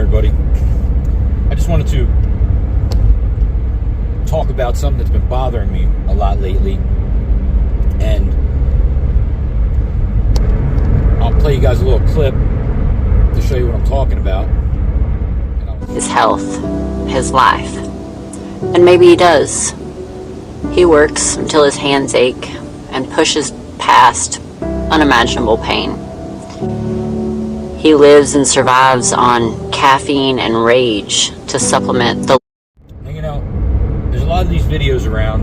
everybody. I just wanted to talk about something that's been bothering me a lot lately, and I'll play you guys a little clip to show you what I'm talking about. His health, his life, and maybe he does. He works until his hands ache and pushes past unimaginable pain. He lives and survives on caffeine and rage to supplement the... And, you know, there's a lot of these videos around.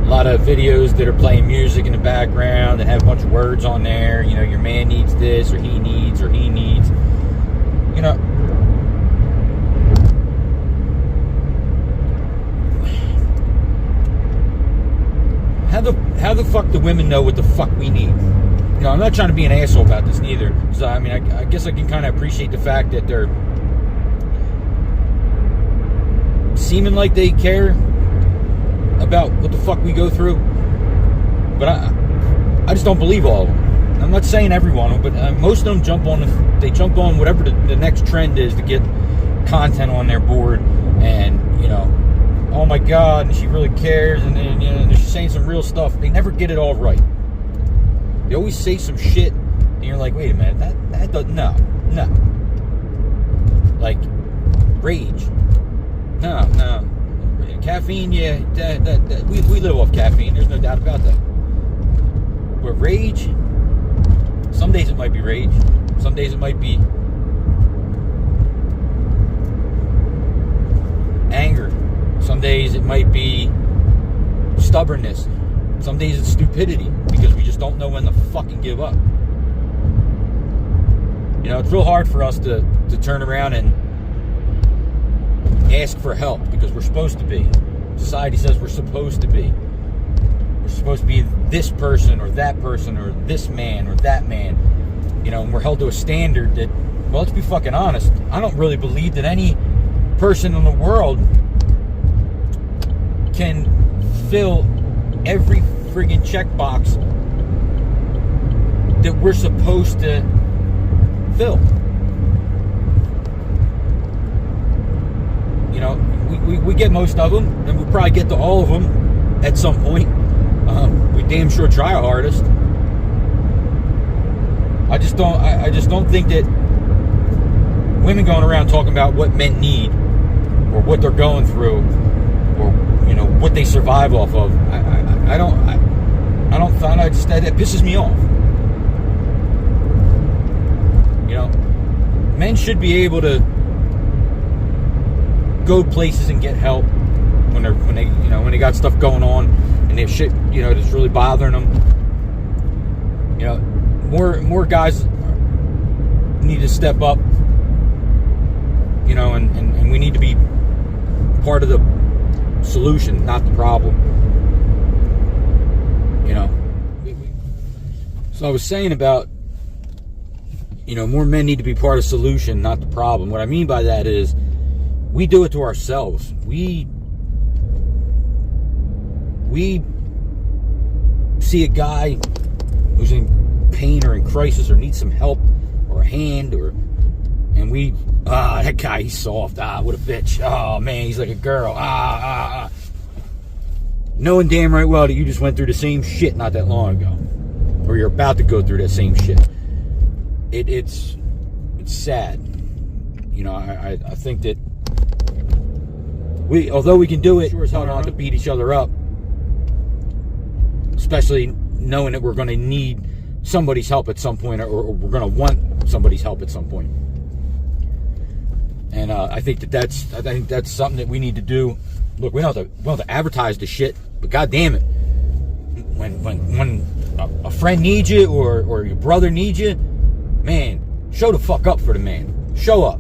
A lot of videos that are playing music in the background that have a bunch of words on there. You know, your man needs this, or he needs, you know. How the fuck do women know what the fuck we need? You know, I'm not trying to be an asshole about this neither. Because, I mean, I guess I can kind of appreciate the fact that they're seeming like they care about what the fuck we go through. But I just don't believe all of them. I'm not saying everyone, but most of them jump on whatever the next trend is to get content on their board. And, you know, oh my God, and she really cares, and then, you know, she's saying some real stuff. They never get it all right. They always say some shit, and you're like, wait a minute, that doesn't, no. Like, rage. No. Caffeine, yeah, we live off caffeine, there's no doubt about that. But rage, some days it might be rage, some days it might be anger, some days it might be stubbornness, some days it's stupidity, because we just don't know when to fucking give up. You know, it's real hard for us to turn around and ask for help, because we're supposed to be. Society says we're supposed to be. We're supposed to be this person or this man or that man. You know, and we're held to a standard that, well, let's be fucking honest, I don't really believe that any person in the world can fill every friggin' checkbox that we're supposed to fill. You know, we get most of them, and we'll probably get to all of them at some point. We damn sure try our hardest. I just don't think that women going around talking about what men need, or what they're going through, or, you know, what they survive off of. That pisses me off. You know, men should be able to go places and get help when they got stuff going on and they have shit, you know, that's really bothering them. You know, more guys need to step up. You know, and we need to be part of the solution, not the problem. You know, so I was saying about, you know, more men need to be part of the solution, not the problem. What I mean by that is, we do it to ourselves. We see a guy who's in pain or in crisis or needs some help or a hand, and we, that guy, he's soft. What a bitch. Oh man, he's like a girl. Knowing damn right well that you just went through the same shit not that long ago, or you're about to go through that same shit. It's sad. You know, I think that although we can do it, sure as hell not to beat each other up, especially knowing that we're going to need somebody's help at some point, or we're going to want somebody's help at some point. And I think that's something that we need to do. Look, we don't have to advertise the shit, but god damn it, when a friend needs you, or your brother needs you, man, show the fuck up for the man. Show up.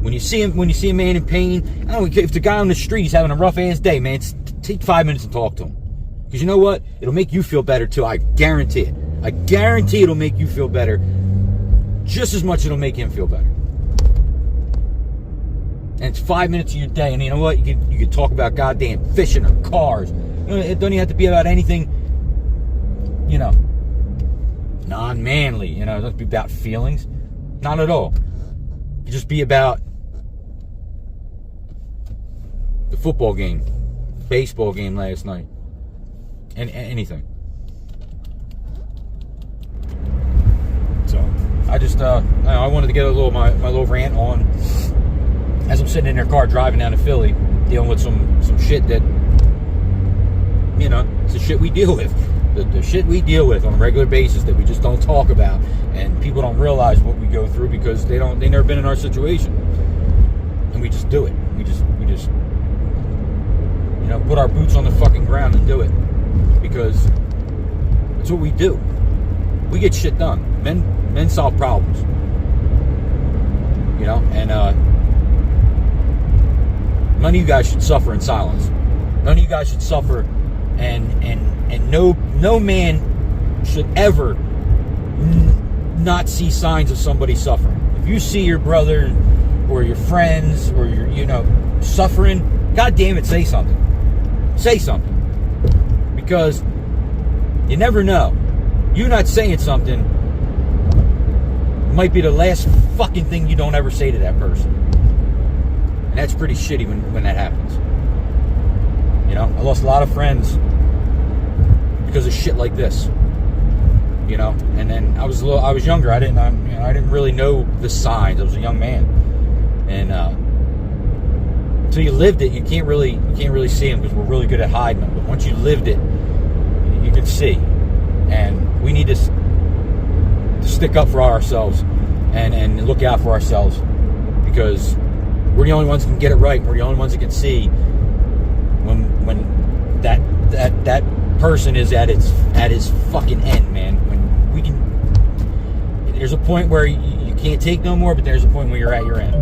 When you see a man in pain, I don't know if the guy on the street is having a rough ass day, man, take 5 minutes and talk to him. Because you know what? It'll make you feel better too. I guarantee it. I guarantee it'll make you feel better just as much as it'll make him feel better. And it's 5 minutes of your day, and you know what? You can talk about goddamn fishing or cars. You know, it don't even have to be about anything, you know, non-manly. You know, it doesn't be about feelings. Not at all. It could just be about the football game, baseball game last night, and anything. So I just I wanted to get a little my little rant on as I'm sitting in their car driving down to Philly, dealing with some shit that, you know, it's the shit we deal with. The shit we deal with on a regular basis that we just don't talk about, and people don't realize what we go through because they never been in our situation, and we just do it. We just you know, put our boots on the fucking ground and do it because it's what we do. We get shit done. Men solve problems, you know, and none of you guys should suffer in silence. None of you guys should suffer, and no man should ever not see signs of somebody suffering. If you see your brother or your friends or your, you know, suffering, God damn it, say something. Say something. Because you never know. You not saying something might be the last fucking thing you don't ever say to that person. And that's pretty shitty when that happens. You know, I lost a lot of friends because of shit like this. You know, and then I was younger. I didn't really know the signs. I was a young man, and until you lived it, you can't really see them because we're really good at hiding them. But once you lived it, you can see. And we need to stick up for ourselves and look out for ourselves, because we're the only ones that can get it right. We're the only ones that can see when that person is at his fucking end, man. When we can, there's a point where you can't take no more, but there's a point where you're at your end.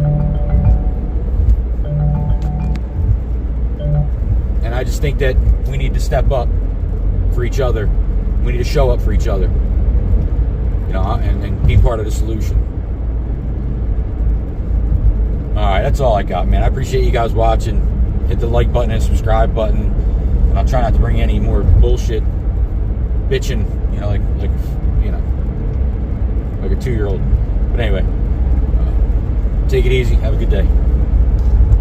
And I just think that we need to step up for each other. We need to show up for each other, you know, and be part of the solution. Alright, that's all I got, man. I appreciate you guys watching. Hit the like button and subscribe button. And I'll try not to bring any more bullshit bitching, you know, like you know, like a 2-year-old. But anyway, take it easy. Have a good day.